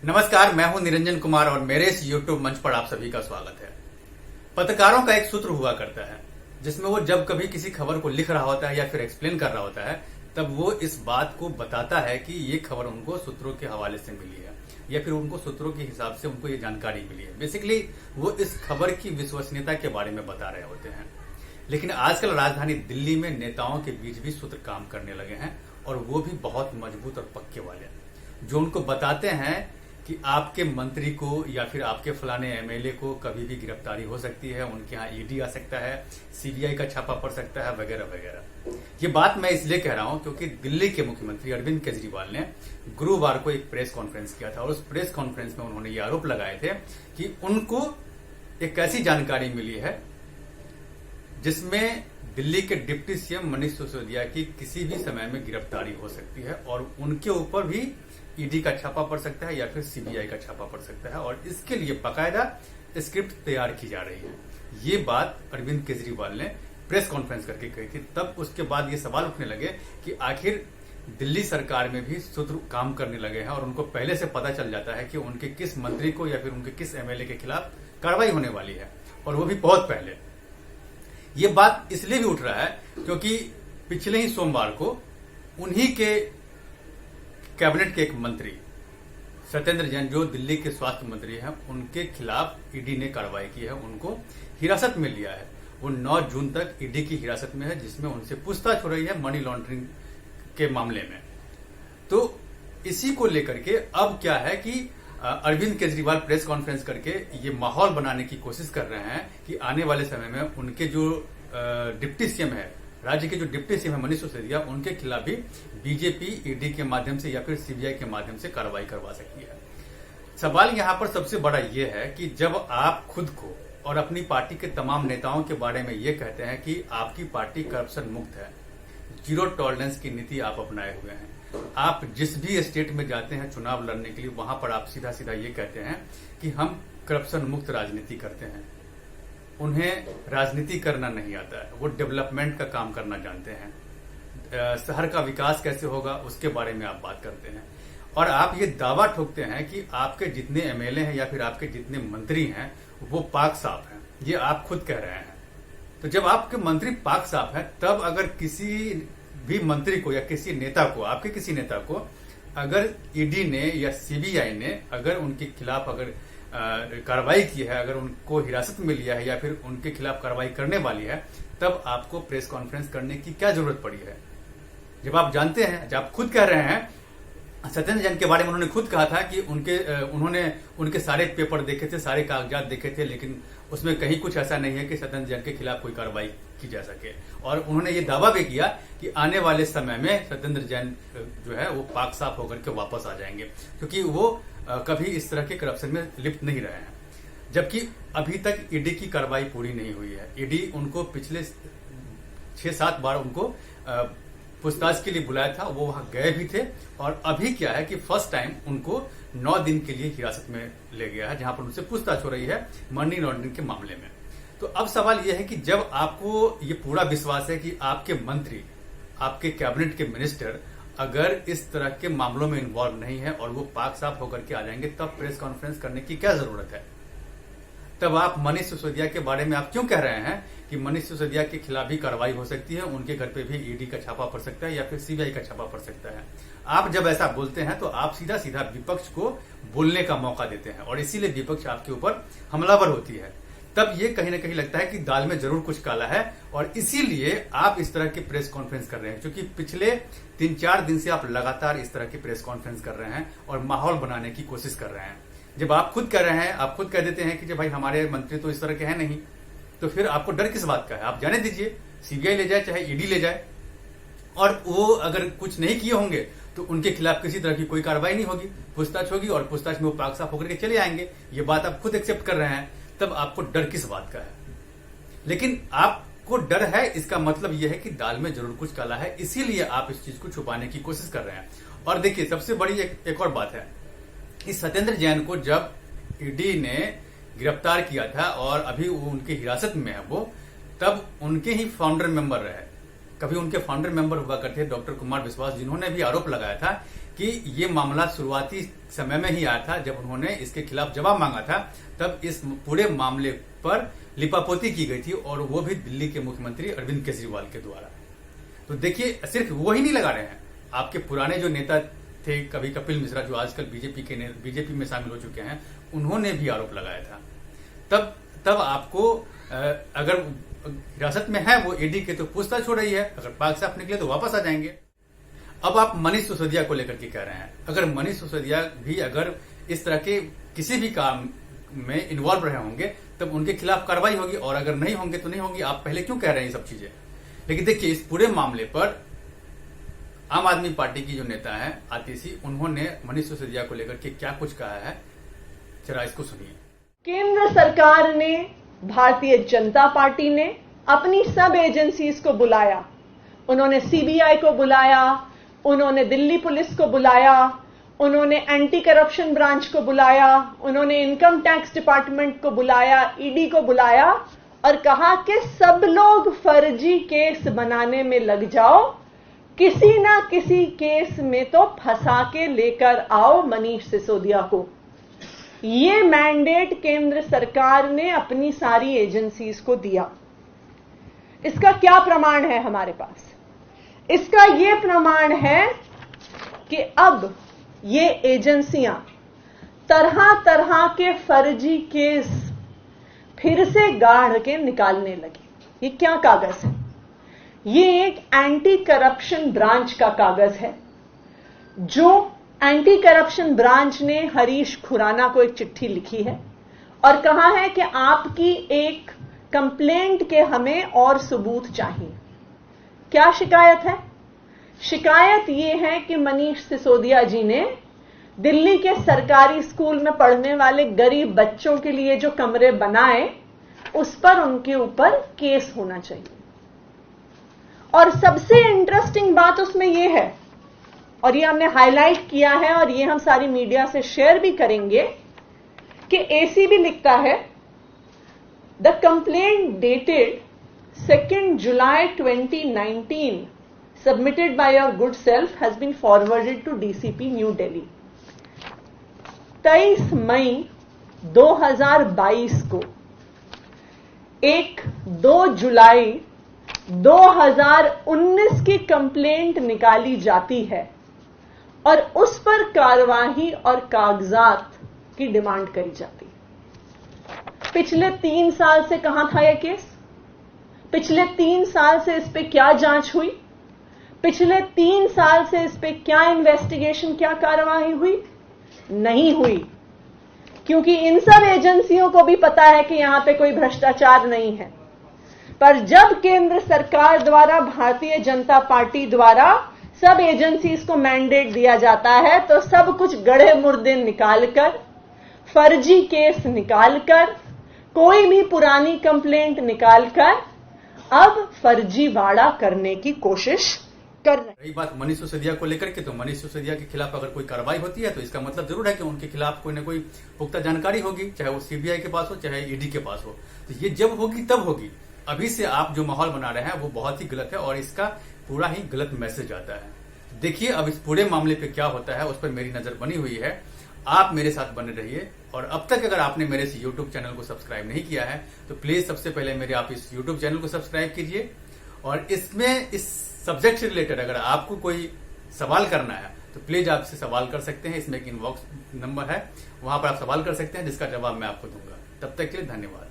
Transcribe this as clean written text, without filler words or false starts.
नमस्कार, मैं हूं निरंजन कुमार और मेरे इस YouTube मंच पर आप सभी का स्वागत है। पत्रकारों का एक सूत्र हुआ करता है जिसमें वो जब कभी किसी खबर को लिख रहा होता है या फिर एक्सप्लेन कर रहा होता है तब वो इस बात को बताता है कि ये खबर उनको सूत्रों के हवाले से मिली है या फिर उनको सूत्रों के हिसाब से उनको ये जानकारी मिली है। बेसिकली वो इस खबर की विश्वसनीयता के बारे में बता रहे होते हैं। लेकिन आजकल राजधानी दिल्ली में नेताओं के बीच भी सूत्र काम करने लगे हैं और वो भी बहुत मजबूत और पक्के वाले, जो उनको बताते हैं कि आपके मंत्री को या फिर आपके फलाने एमएलए को कभी भी गिरफ्तारी हो सकती है, उनके यहाँ ईडी आ सकता है, सीबीआई का छापा पड़ सकता है, वगैरह वगैरह। ये बात मैं इसलिए कह रहा हूं क्योंकि दिल्ली के मुख्यमंत्री अरविंद केजरीवाल ने गुरुवार को एक प्रेस कॉन्फ्रेंस किया था और उस प्रेस कॉन्फ्रेंस में उन्होंने ये आरोप लगाए थे कि उनको एक ऐसी जानकारी मिली है जिसमें दिल्ली के डिप्टी सीएम मनीष सिसोदिया की किसी भी समय में गिरफ्तारी हो सकती है और उनके ऊपर भी ईडी का छापा पड़ सकता है या फिर सीबीआई का छापा पड़ सकता है और इसके लिए बाकायदा स्क्रिप्ट तैयार की जा रही है। ये बात अरविंद केजरीवाल ने प्रेस कॉन्फ्रेंस करके कही थी। तब उसके बाद ये सवाल उठने लगे कि आखिर दिल्ली सरकार में भी सूत्र काम करने लगे हैं और उनको पहले से पता चल जाता है कि उनके किस मंत्री को या फिर उनके किस एमएलए के खिलाफ कार्रवाई होने वाली है, और वो भी बहुत पहले। ये बात इसलिए भी उठ रहा है क्योंकि पिछले ही सोमवार को उन्हीं के कैबिनेट के एक मंत्री सत्येंद्र जैन, जो दिल्ली के स्वास्थ्य मंत्री हैं, उनके खिलाफ ईडी ने कार्रवाई की है, उनको हिरासत में लिया है। वो 9 जून तक ईडी की हिरासत में है, जिसमें उनसे पूछताछ हो रही है मनी लॉन्ड्रिंग के मामले में। तो इसी को लेकर के अब क्या है कि अरविंद केजरीवाल प्रेस कॉन्फ्रेंस करके ये माहौल बनाने की कोशिश कर रहे हैं कि आने वाले समय में उनके जो डिप्टी सीएम है, राज्य के जो डिप्टी सीएम है मनीष सिसोदिया, उनके खिलाफ भी बीजेपी ईडी के माध्यम से या फिर सीबीआई के माध्यम से कार्रवाई करवा सकती है। सवाल यहां पर सबसे बड़ा यह है कि जब आप खुद को और अपनी पार्टी के तमाम नेताओं के बारे में ये कहते हैं कि आपकी पार्टी करप्शन मुक्त है, जीरो टॉलरेंस की नीति आप अपनाए हुए हैं, आप जिस भी स्टेट में जाते हैं चुनाव लड़ने के लिए, वहां पर आप सीधा सीधा ये कहते हैं कि हम करप्शन मुक्त राजनीति करते हैं। उन्हें राजनीति करना नहीं आता है, वो डेवलपमेंट का काम करना जानते हैं। शहर का विकास कैसे होगा उसके बारे में आप बात करते हैं और आप ये दावा ठोकते हैं कि आपके जितने एमएलए हैं या फिर आपके जितने मंत्री हैं वो पाक साफ हैं। ये आप खुद कह रहे हैं। तो जब आपके मंत्री पाक साफ है, तब अगर किसी भी मंत्री को या किसी नेता को, आपके किसी नेता को अगर ईडी ने या सीबीआई ने अगर उनके खिलाफ अगर कार्रवाई की है, अगर उनको हिरासत में लिया है या फिर उनके खिलाफ कार्रवाई करने वाली है, तब आपको प्रेस कॉन्फ्रेंस करने की क्या जरूरत पड़ी है? जब आप जानते हैं, जब आप खुद कह रहे हैं, सत्येंद्र जैन के बारे में उन्होंने खुद कहा था कि उन्होंने उनके सारे पेपर देखे थे, सारे कागजात देखे थे, लेकिन उसमें कहीं कुछ ऐसा नहीं है कि सत्येंद्र जैन के खिलाफ कोई कार्रवाई की जा सके। और उन्होंने ये दावा भी किया कि आने वाले समय में सत्येंद्र जैन जो है वो पाक साफ होकर के वापस आ जाएंगे, क्योंकि वो कभी इस तरह के करप्शन में लिप्त नहीं रहे हैं। जबकि अभी तक ईडी की कार्रवाई पूरी नहीं हुई है। ईडी उनको पिछले 6-7 बार उनको पूछताछ के लिए बुलाया था, वो वहां गए भी थे और अभी क्या है कि फर्स्ट टाइम उनको 9 दिन के लिए हिरासत में ले गया है, जहां पर उनसे पूछताछ हो रही है मनी लॉन्ड्रिंग के मामले में। तो अब सवाल यह है कि जब आपको ये पूरा विश्वास है कि आपके मंत्री, आपके कैबिनेट के मिनिस्टर अगर इस तरह के मामलों में इन्वॉल्व नहीं है और वो पाक साफ होकर के आ जाएंगे, तब प्रेस कॉन्फ्रेंस करने की क्या जरूरत है? तब आप मनीष सिसोदिया के बारे में आप क्यों कह रहे हैं कि मनीष सिसोदिया के खिलाफ भी कार्रवाई हो सकती है, उनके घर पे भी ईडी का छापा पड़ सकता है या फिर सीबीआई का छापा पड़ सकता है? आप जब ऐसा बोलते हैं तो आप सीधा सीधा विपक्ष को बोलने का मौका देते हैं और इसीलिए विपक्ष आपके ऊपर हमलावर होती है। तब ये कहीं ना कहीं लगता है कि दाल में जरूर कुछ काला है और इसीलिए आप इस तरह के प्रेस कॉन्फ्रेंस कर रहे हैं, क्योंकि पिछले 3-4 दिन से आप लगातार इस तरह की प्रेस कॉन्फ्रेंस कर रहे हैं और माहौल बनाने की कोशिश कर रहे हैं। जब आप खुद कह रहे हैं, आप खुद कह देते हैं कि जब भाई हमारे मंत्री तो इस तरह के हैं नहीं, तो फिर आपको डर किस बात का है? आप जाने दीजिए, सीबीआई ले जाए चाहे ईडी ले जाए, और वो अगर कुछ नहीं किए होंगे तो उनके खिलाफ किसी तरह की कोई कार्रवाई नहीं होगी, पूछताछ होगी और पूछताछ में वो पाक साफ होकर के चले आएंगे। ये बात आप खुद एक्सेप्ट कर रहे हैं, तब आपको डर किस बात का है? लेकिन आपको डर है, इसका मतलब यह है कि दाल में जरूर कुछ काला है, इसीलिए आप इस चीज को छुपाने की कोशिश कर रहे हैं। और देखिए, सबसे बड़ी एक और बात है, इस सत्येंद्र जैन को जब ईडी ने गिरफ्तार किया था और अभी वो उनकी हिरासत में है, वो तब उनके ही फाउंडर मेंबर रहे। कभी उनके फाउंडर मेंबर हुआ करते डॉक्टर कुमार विश्वास, जिन्होंने भी आरोप लगाया था कि ये मामला शुरुआती समय में ही आया था। जब उन्होंने इसके खिलाफ जवाब मांगा था तब इस पूरे मामले पर लिपापोती की गई थी, और वो भी दिल्ली के मुख्यमंत्री अरविंद केजरीवाल के द्वारा। तो देखिए, सिर्फ वो ही नहीं लगा रहे हैं, आपके पुराने जो नेता थे, कभी कपिल मिश्रा जो आजकल बीजेपी में शामिल हो चुके हैं, उन्होंने भी आरोप लगाया था। तब आपको अगर हिरासत में है वो ईडी के तो पूछताछ हो रही है, अगर पाक साफ निकले तो वापस आ जाएंगे। अब आप मनीष सिसोदिया को लेकर के कह रहे हैं, अगर मनीष सिसोदिया भी अगर इस तरह के किसी भी काम में इन्वॉल्व रहे होंगे तब उनके खिलाफ कार्रवाई होगी, और अगर नहीं होंगे तो नहीं होंगी। आप पहले क्यों कह रहे हैं ये सब चीजें? लेकिन देखिए, इस पूरे मामले पर आम आदमी पार्टी की जो नेता है आतिशी, उन्होंने मनीष सिसोदिया को लेकर के क्या कुछ कहा है, जरा इसको सुनिए। केंद्र सरकार ने, भारतीय जनता पार्टी ने अपनी सब एजेंसीज को बुलाया। उन्होंने सीबीआई को बुलाया, उन्होंने दिल्ली पुलिस को बुलाया, उन्होंने एंटी करप्शन ब्रांच को बुलाया, उन्होंने इनकम टैक्स डिपार्टमेंट को बुलाया, ईडी को बुलाया और कहा कि सब लोग फर्जी केस बनाने में लग जाओ, किसी ना किसी केस में तो फंसा के लेकर आओ मनीष सिसोदिया को। ये मैंडेट केंद्र सरकार ने अपनी सारी एजेंसीज को दिया। इसका क्या प्रमाण है हमारे पास? इसका यह प्रमाण है कि अब ये एजेंसियां तरह तरह के फर्जी केस फिर से गाढ़ के निकालने लगी। ये क्या कागज है? ये एक एंटी करप्शन ब्रांच का कागज है, जो एंटी करप्शन ब्रांच ने हरीश खुराना को एक चिट्ठी लिखी है और कहा है कि आपकी एक कंप्लेंट के हमें और सबूत चाहिए। क्या शिकायत है? शिकायत यह है कि मनीष सिसोदिया जी ने दिल्ली के सरकारी स्कूल में पढ़ने वाले गरीब बच्चों के लिए जो कमरे बनाए, उस पर उनके ऊपर केस होना चाहिए। और सबसे इंटरेस्टिंग बात उसमें यह है, और ये हमने हाईलाइट किया है और ये हम सारी मीडिया से शेयर भी करेंगे, कि एसीबी लिखता है, the complaint dated 2 July 2019 submitted by your good self has been forwarded to DCP New Delhi। 23 मई 2022 को 2 जुलाई 2019 की कंप्लेंट निकाली जाती है और उस पर कार्यवाही और कागजात की डिमांड करी जाती है। पिछले 3 साल से कहां था यह केस? पिछले 3 साल से इस पे क्या जांच हुई? पिछले 3 साल से इस पे क्या इन्वेस्टिगेशन, क्या कार्यवाही हुई? नहीं हुई, क्योंकि इन सब एजेंसियों को भी पता है कि यहां पे कोई भ्रष्टाचार नहीं है। पर जब केंद्र सरकार द्वारा, भारतीय जनता पार्टी द्वारा सब एजेंसीज को मैंडेट दिया जाता है, तो सब कुछ गड़े मुर्दे निकालकर, फर्जी केस निकालकर, कोई भी पुरानी कंप्लेंट निकालकर अब फर्जीवाड़ा करने की कोशिश कर रहे हैं। रही बात मनीष सिसोदिया को लेकर के, तो मनीष सिसोदिया के खिलाफ अगर कोई कार्रवाई होती है तो इसका मतलब जरूर है कि उनके खिलाफ कोई ना कोई पुख्ता जानकारी होगी, चाहे वो सीबीआई के पास हो चाहे ईडी के पास हो। तो ये जब होगी तब होगी। अभी से आप जो माहौल बना रहे हैं वो बहुत ही गलत है और इसका पूरा ही गलत मैसेज आता है। देखिए अब इस पूरे मामले पे क्या होता है उस पर मेरी नजर बनी हुई है। आप मेरे साथ बने रहिए, और अब तक अगर आपने मेरे इस यूट्यूब चैनल को सब्सक्राइब नहीं किया है तो प्लीज सबसे पहले मेरे आप इस यूट्यूब चैनल को सब्सक्राइब कीजिए। और इसमें इस सब्जेक्ट से रिलेटेड अगर आपको कोई सवाल करना है तो प्लीज आपसे सवाल कर सकते हैं। इसमें एक इनबॉक्स नंबर है, वहां पर आप सवाल कर सकते हैं जिसका जवाब मैं आपको दूंगा। तब तक के लिए धन्यवाद।